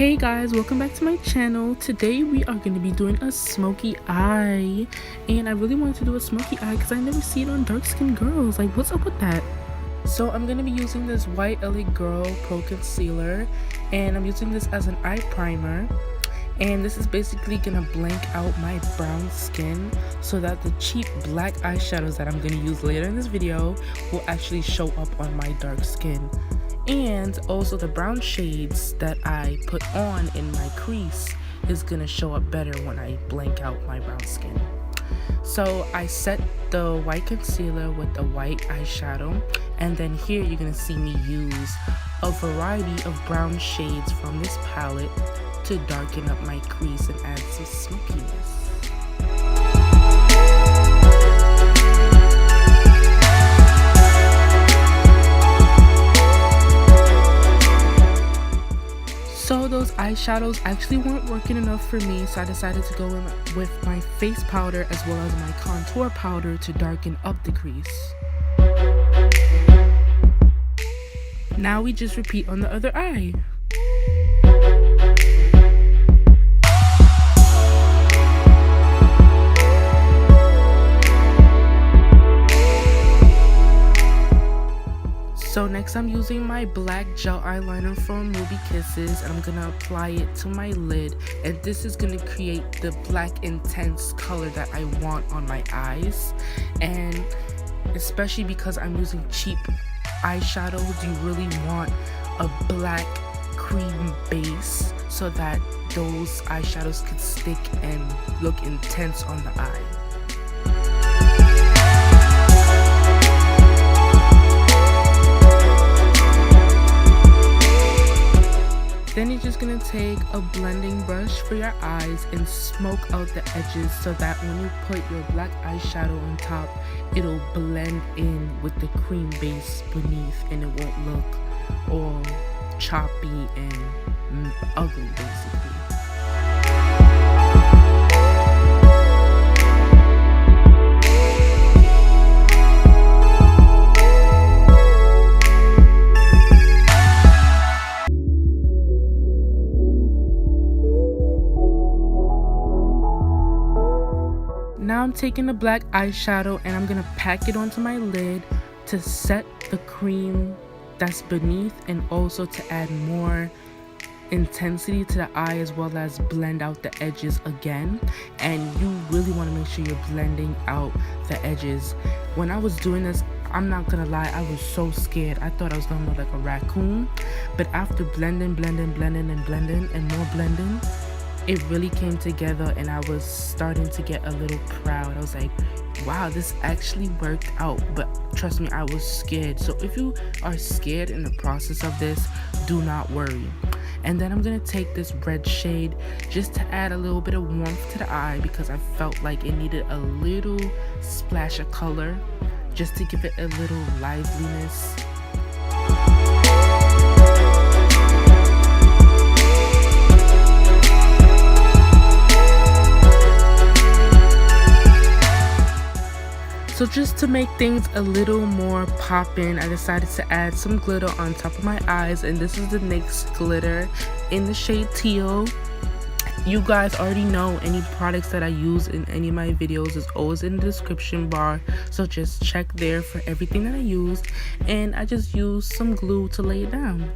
Hey guys, welcome back to my channel. Today we are going to be doing a smoky eye, and I really wanted to do a smoky eye because I never see it on dark skinned girls. Like, what's up with that? So I'm going to be using this white L.A.Girl Pro Concealer, and I'm using this as an eye primer, and this is basically going to blank out my brown skin so that the cheap black eyeshadows that I'm going to use later in this video will actually show up on my dark skin. And also the brown shades that I put on in my crease is gonna show up better when I blank out my brown skin. So I set the white concealer with the white eyeshadow, and then here you're gonna see me use a variety of brown shades from this palette to darken up my crease and add some smokiness. So those eyeshadows actually weren't working enough for me, so I decided to go in with my face powder as well as my contour powder to darken up the crease. Now we just repeat on the other eye. So next I'm using my black gel eyeliner from Ruby Kisses, and I'm gonna apply it to my lid, and this is gonna create the black intense color that I want on my eyes. And especially because I'm using cheap eyeshadows, you really want a black cream base so that those eyeshadows could stick and look intense on the eye. Then you're just going to take a blending brush for your eyes and smoke out the edges so that when you put your black eyeshadow on top, it'll blend in with the cream base beneath and it won't look all choppy and ugly basically. Now I'm taking the black eyeshadow and I'm gonna pack it onto my lid to set the cream that's beneath, and also to add more intensity to the eye as well as blend out the edges again. And you really want to make sure you're blending out the edges. When I was doing this, I'm not gonna lie, I was so scared. I thought I was gonna look like a raccoon, but after blending and more blending, it really came together, and I was starting to get a little proud. I was like, wow, this actually worked out. But trust me, I was scared. So if you are scared in the process of this, do not worry. And then I'm gonna take this red shade just to add a little bit of warmth to the eye, because I felt like it needed a little splash of color just to give it a little liveliness. So just to make things a little more poppin', I decided to add some glitter on top of my eyes, and this is the NYX Glitter in the shade Teal. You guys already know any products that I use in any of my videos is always in the description bar, so just check there for everything that I use. And I just used some glue to lay it down.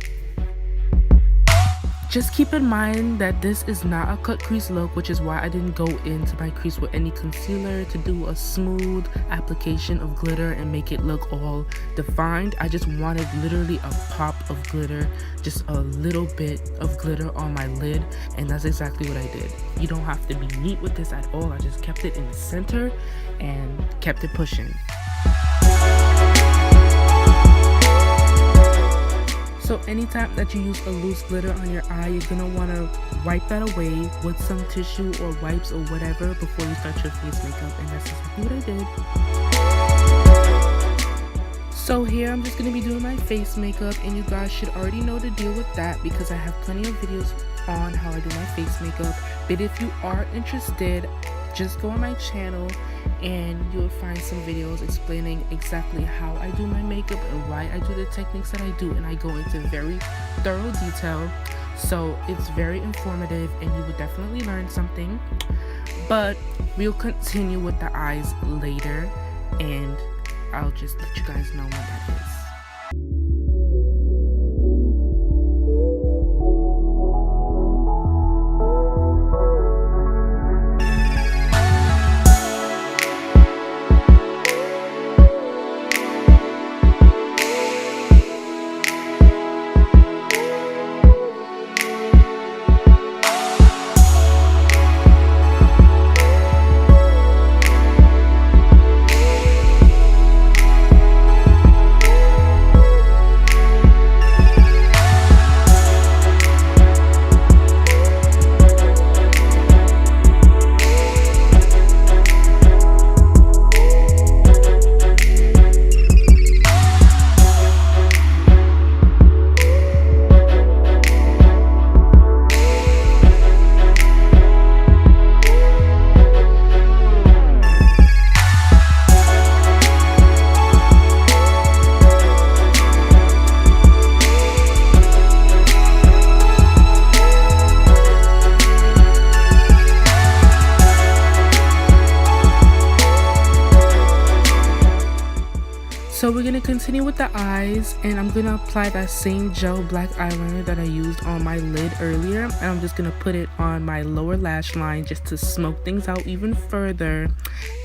Just keep in mind that this is not a cut crease look, which is why I didn't go into my crease with any concealer to do a smooth application of glitter and make it look all defined. I just wanted literally a pop of glitter, just a little bit of glitter on my lid, and that's exactly what I did. You don't have to be neat with this at all. I just kept it in the center and kept it pushing. So anytime that you use a loose glitter on your eye, you're gonna wanna wipe that away with some tissue or wipes or whatever before you start your face makeup, and that's exactly what I did. So here I'm just gonna be doing my face makeup, and you guys should already know the deal with that because I have plenty of videos on how I do my face makeup. But if you are interested, just go on my channel and you'll find some videos explaining exactly how I do my makeup and why I do the techniques that I do, and I go into very thorough detail. So it's very informative and you would definitely learn something. But we'll continue with the eyes later, and I'll just let you guys know when that is. So we're going to continue with the eyes, and I'm going to apply that same gel black eyeliner that I used on my lid earlier, and I'm just going to put it on my lower lash line just to smoke things out even further.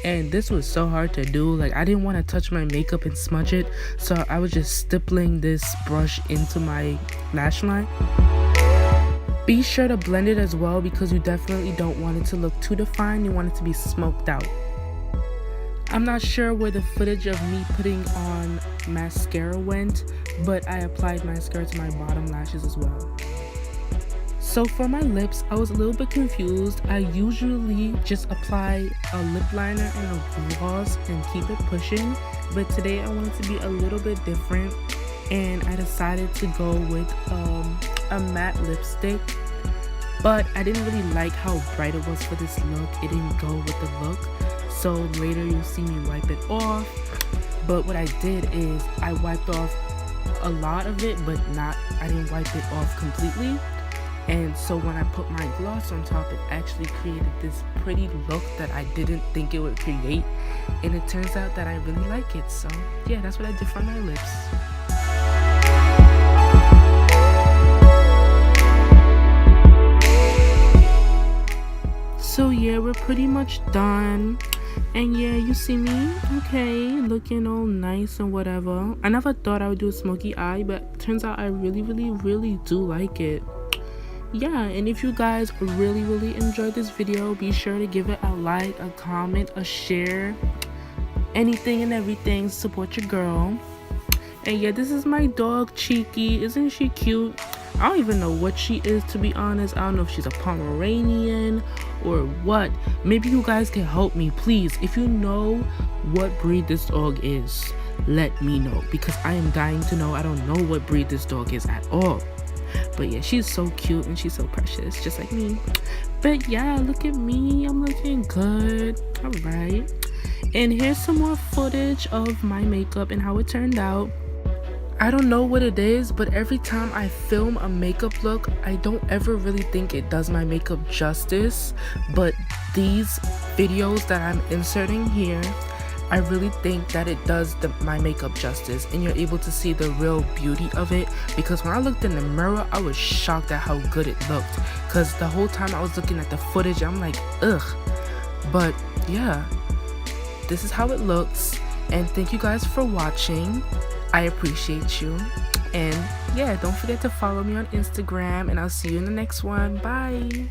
And this was so hard to do. Like, I didn't want to touch my makeup and smudge it, so I was just stippling this brush into my lash line. Be sure to blend it as well, because you definitely don't want it to look too defined. You want it to be smoked out. I'm not sure where the footage of me putting on mascara went, but I applied mascara to my bottom lashes as well. So for my lips, I was a little bit confused. I usually just apply a lip liner and a gloss and keep it pushing, but today I wanted to be a little bit different, and I decided to go with a matte lipstick. But I didn't really like how bright it was for this look. It didn't go with the look. So later you'll see me wipe it off. But what I did is I wiped off a lot of it, but I didn't wipe it off completely. And so when I put my gloss on top, it actually created this pretty look that I didn't think it would create. And it turns out that I really like it. So yeah, that's what I did for my lips. So yeah, we're pretty much done. And yeah, you see me, okay, looking all nice and whatever. I never thought I would do a smoky eye, but turns out I really do like it. Yeah, and if you guys really enjoyed this video, be sure to give it a like, a comment, a share, anything and everything. Support your girl. And yeah, this is my dog Cheeky. Isn't she cute? I don't even know what she is, to be honest. I don't know if she's a Pomeranian or what. Maybe you guys can help me, please. If you know what breed this dog is, let me know, because I am dying to know. I don't know what breed this dog is at all. But yeah, she's so cute and she's so precious, just like me. But yeah, look at me, I'm looking good. All right, and here's some more footage of my makeup and how it turned out. I don't know what it is, but every time I film a makeup look, I don't ever really think it does my makeup justice. But these videos that I'm inserting here, I really think that it does my makeup justice, and you're able to see the real beauty of it. Because when I looked in the mirror, I was shocked at how good it looked, because the whole time I was looking at the footage, I'm like, ugh. But yeah, this is how it looks, and thank you guys for watching. I appreciate you, and yeah, don't forget to follow me on Instagram, and I'll see you in the next one. Bye.